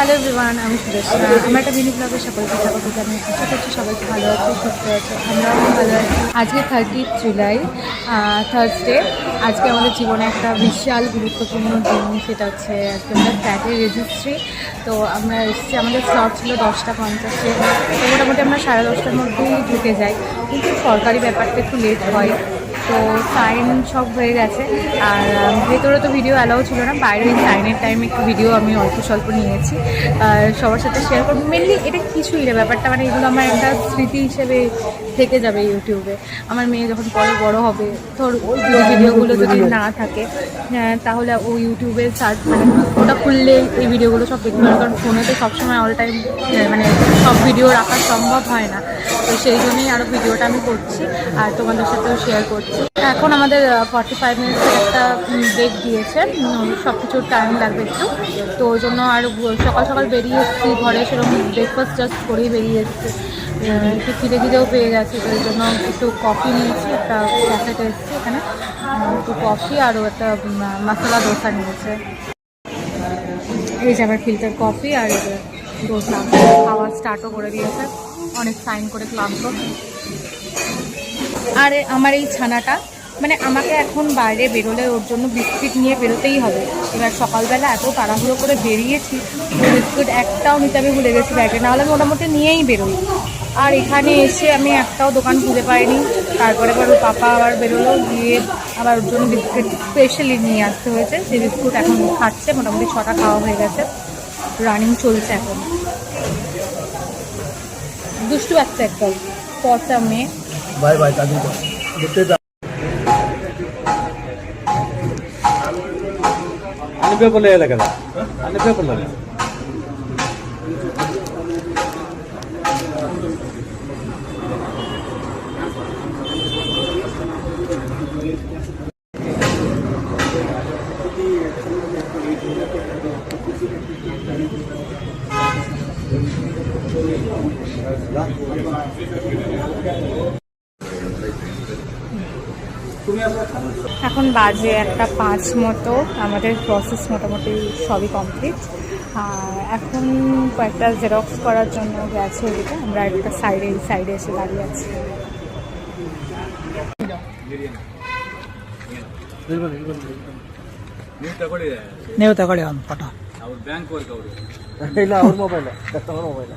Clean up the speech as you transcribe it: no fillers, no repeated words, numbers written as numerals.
Hello everyone, আমি সুরেশা। আমার একটা মিনি ব্লগে সকলকে স্বাগত জানাই। আশা করছি সবাইকে ভালো আছে, সুস্থ আছে। আমরাও ভালো আছি। আজকে 30 জুলাই, থার্সডে। আজকে আমাদের জীবনে একটা বিশাল গুরুত্বপূর্ণ দিন, সেটা হচ্ছে আজকে আমাদের ফ্ল্যাটের রেজিস্ট্রি। তো আমরা এসেছি, আমাদের স্লট ছিল 10:50-এ। তো মোটামুটি আমরা 10:30টার মধ্যেই ঢুকে যাই, কিন্তু সরকারি ব্যাপারটা একটু লেট হয়। তো সাইন সব হয়ে গেছে, আর ভেতরে তো ভিডিও অ্যালাউ ছিল না, বাইরে সাইনের টাইমে একটু ভিডিও আমি অল্প স্বল্প নিয়েছি। আর সবার সাথে শেয়ার করবো। মেনলি এটা কিছুই না, ব্যাপারটা মানে এগুলো আমার একটা স্মৃতি হিসেবে থেকে যাবে ইউটিউবে। আমার মেয়ে যখন পরে বড় হবে, ধর ওই ভিডিওগুলো যদি না থাকে, তাহলে ও ইউটিউবে সার্চ মানে ওটা খুললে এই ভিডিওগুলো সব দেখতে পারে। কারণ ফোনে তো সবসময় অল টাইম মানে সব ভিডিও রাখা সম্ভব হয় না। তো সেই জন্যই আরও ভিডিওটা আমি করছি আর তোমাদের সাথেও শেয়ার করছি। এখন আমাদের 45 মিনিটসের একটা ব্রেক দিয়েছে, সব কিছুর টাইম লাগবে একটু। তো ওই জন্য আর সকাল সকাল বেরিয়ে এসেছি, ঘরে সেরকম ব্রেকফাস্ট জাস্ট করেই বেরিয়ে এসেছি। একটু খিদেও পেয়ে গেছে, তো এই জন্য একটু কফি নিয়েছি, একটা ক্যাফেতে এসেছি। এখানে একটু কফি আরও একটা মশলা দোসা নিয়েছে। এই যে আমার ফিল্টার কফি আর দোসা খাওয়া স্টার্টও করে দিয়েছে। অনেক সাইন করে ক্লান্ত। আর আমার এই ছানাটা মানে আমাকে এখন বাইরে বেরোলে ওর জন্য বিস্কিট নিয়ে বেরোতেই হবে। এবার সকালবেলা এত তাড়াহুড়ো করে বেরিয়েছি, বিস্কুট একটাও নিতে আমি ভুলে গেছি ব্যাগে, নাহলে মোটামুটি নিয়েই বেরোই। আর এখানে এসে আমি একটাও দোকান খুঁজে পাইনি। তারপরে আবার ওর পাপা আবার বেরোলো, গিয়ে আবার ওর জন্য বিস্কুট স্পেশালি নিয়ে আসতে হয়েছে। সেই বিস্কুট এখন খাচ্ছে, মোটামুটি 6টা খাওয়া হয়ে গেছে, রানিং চলছে এখন। দুষ্টু বাচ্চা একদম, পচা মেয়ে। বাই বাই কাজী দেখতে দাও আনি পেপার লে লাগা আনি পেপার লাগা এখন বাজে 1:05 মতো। আমাদের প্রসেস মোটামুটি সবই কমপ্লিট। আর এখন কয়েকটা জেরক্স করার জন্য গেছে ওদিকে, আমরা একটা সাইডে এসে দাঁড়িয়ে আছি। ನೀವು ತಗೊಳ್ಳಿ ಒಂದು ಫೋಟೋ. ಬ್ಯಾಂಕ್ ವರ್ಕ್ ಅವರು ಇಲ್ಲ ಅವ್ರ ಮೊಬೈಲ್ ಕಸ್ಟಮರ್ ಮೊಬೈಲ್